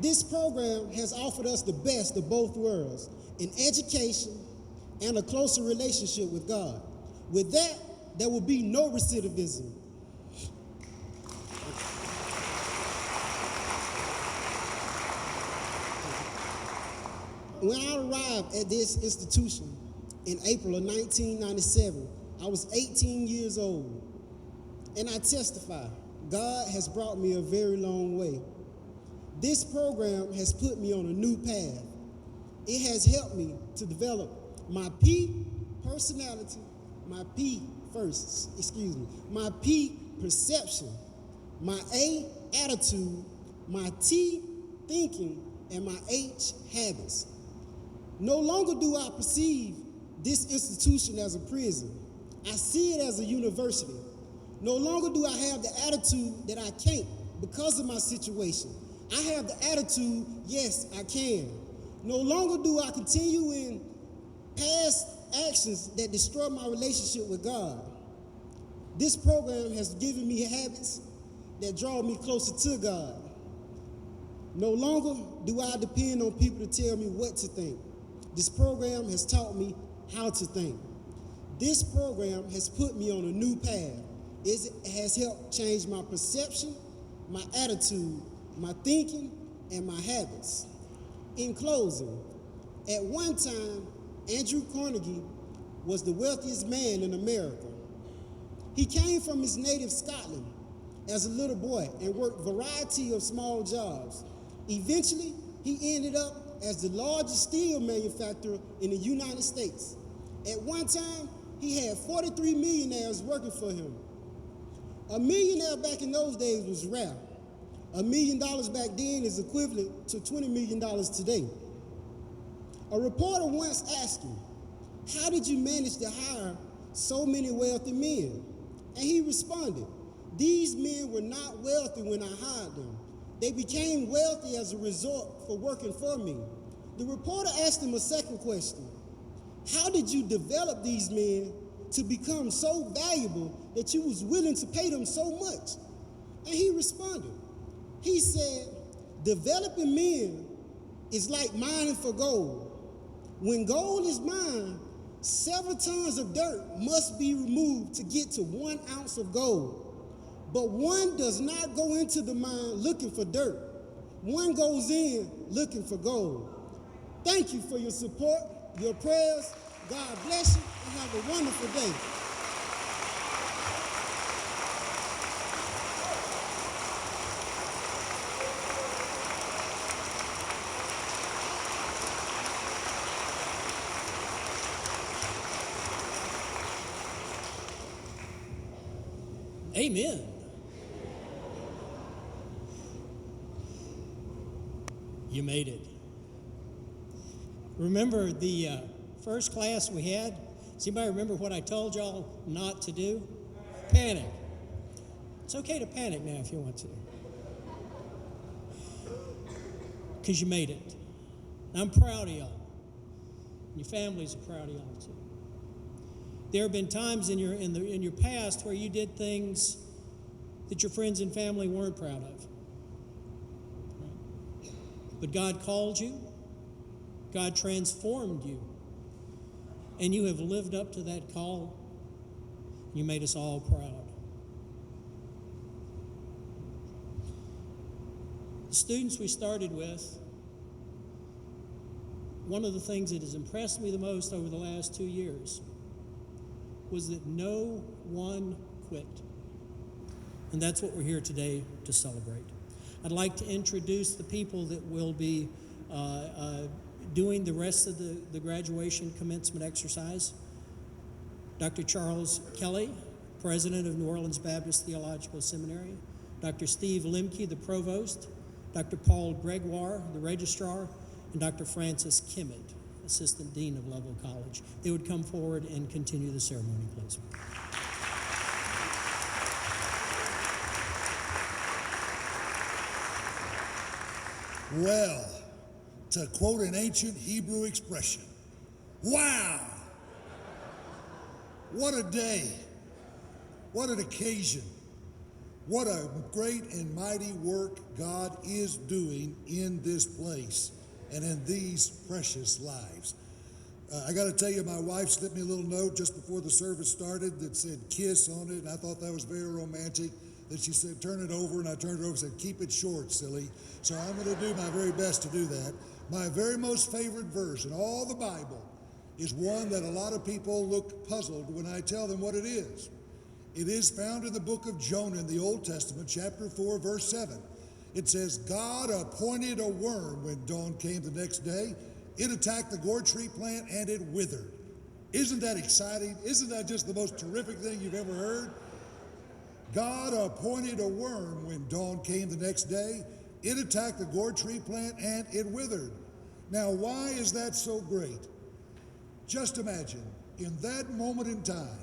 This program has offered us the best of both worlds, an education and a closer relationship with God. With that, there will be no recidivism. When I arrived at this institution in April of 1997, I was 18 years old, and I testify, God has brought me a very long way. This program has put me on a new path. It has helped me to develop my P personality, my P perception, my A attitude, my T thinking, and my H habits. No longer do I perceive this institution as a prison. I see it as a university. No longer do I have the attitude that I can't because of my situation. I have the attitude, yes, I can. No longer do I continue in past actions that destroy my relationship with God. This program has given me habits that draw me closer to God. No longer do I depend on people to tell me what to think. This program has taught me how to think. This program has put me on a new path. It has helped change my perception, my attitude, my thinking, and my habits. In closing, at one time, Andrew Carnegie was the wealthiest man in America. He came from his native Scotland as a little boy and worked a variety of small jobs. Eventually, he ended up as the largest steel manufacturer in the United States. At one time, he had 43 millionaires working for him. A millionaire back in those days was rare. $1 million back then is equivalent to $20 million today. A reporter once asked him, "How did you manage to hire so many wealthy men?" And he responded, "These men were not wealthy when I hired them. They became wealthy as a result for working for me." The reporter asked him a second question. "How did you develop these men to become so valuable that you was willing to pay them so much?" And he responded. He said, "Developing men is like mining for gold. When gold is mined, several tons of dirt must be removed to get to 1 ounce of gold. But one does not go into the mine looking for dirt. One goes in looking for gold." Thank you for your support, your prayers. God bless you, and have a wonderful day. Amen. You made it. Remember the first class we had? Does anybody remember what I told y'all not to do? Panic. It's okay to panic now if you want to. Because you made it. I'm proud of y'all. Your families are proud of y'all too. There have been times in your past where you did things that your friends and family weren't proud of. But God called you, God transformed you, and you have lived up to that call. You made us all proud. The students we started with, one of the things that has impressed me the most over the last 2 years was that no one quit. And that's what we're here today to celebrate. I'd like to introduce the people that will be doing the rest of the graduation commencement exercise. Dr. Charles Kelly, President of New Orleans Baptist Theological Seminary. Dr. Steve Lemke, the Provost. Dr. Paul Gregoire, the Registrar. And Dr. Francis Kimmett, Assistant Dean of Lovell College. They would come forward and continue the ceremony, please. Well, to quote an ancient Hebrew expression, wow! What a day, what an occasion, What a great and mighty work God is doing in this place and in these precious lives. I got to tell you, my wife slipped me a little note just before the service started that said kiss on it, and I thought that was very romantic. That she said, turn it over, and I turned it over and said, keep it short, silly. So I'm going to do my very best to do that. My very most favorite verse in all the Bible is one that a lot of people look puzzled when I tell them what it is. It is found in the book of Jonah in the Old Testament, chapter 4, verse 7. It says, God appointed a worm when dawn came the next day. It attacked the gourd tree plant and it withered. Isn't that exciting? Isn't that just the most terrific thing you've ever heard? God appointed a worm when dawn came the next day. It attacked the gourd tree plant and it withered. Now, why is that so great? Just imagine, in that moment in time,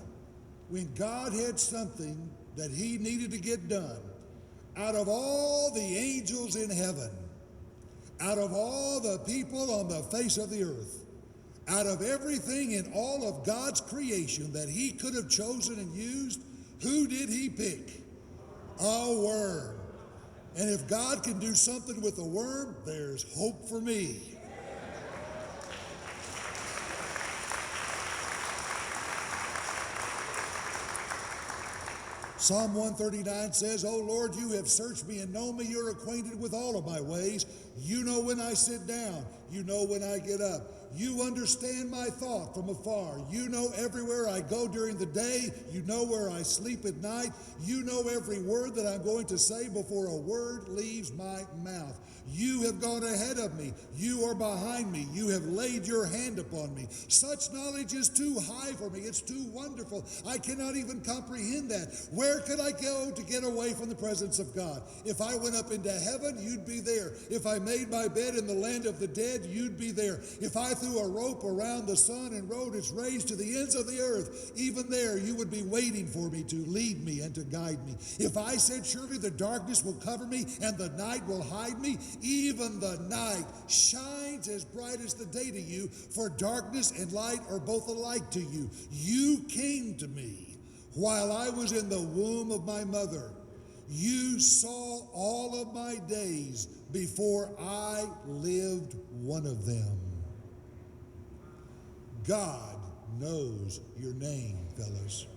when God had something that he needed to get done, out of all the angels in heaven, out of all the people on the face of the earth, out of everything in all of God's creation that he could have chosen and used, who did he pick? A worm. And if God can do something with a worm, there's hope for me. Psalm 139 says, O Lord, you have searched me and known me. You're acquainted with all of my ways. You know when I sit down. You know when I get up. You understand my thought from afar. You know everywhere I go during the day. You know where I sleep at night. You know every word that I'm going to say before a word leaves my mouth. You have gone ahead of me. You are behind me. You have laid your hand upon me. Such knowledge is too high for me. It's too wonderful. I cannot even comprehend that. Where could I go to get away from the presence of God? If I went up into heaven, you'd be there. If I made my bed in the land of the dead, you'd be there. If I threw a rope around the sun and rode its rays to the ends of the earth, even there you would be waiting for me to lead me and to guide me. If I said, surely the darkness will cover me and the night will hide me, even the night shines as bright as the day to you, for darkness and light are both alike to you. You came to me while I was in the womb of my mother. You saw all of my days before I lived one of them. God knows your name, fellas.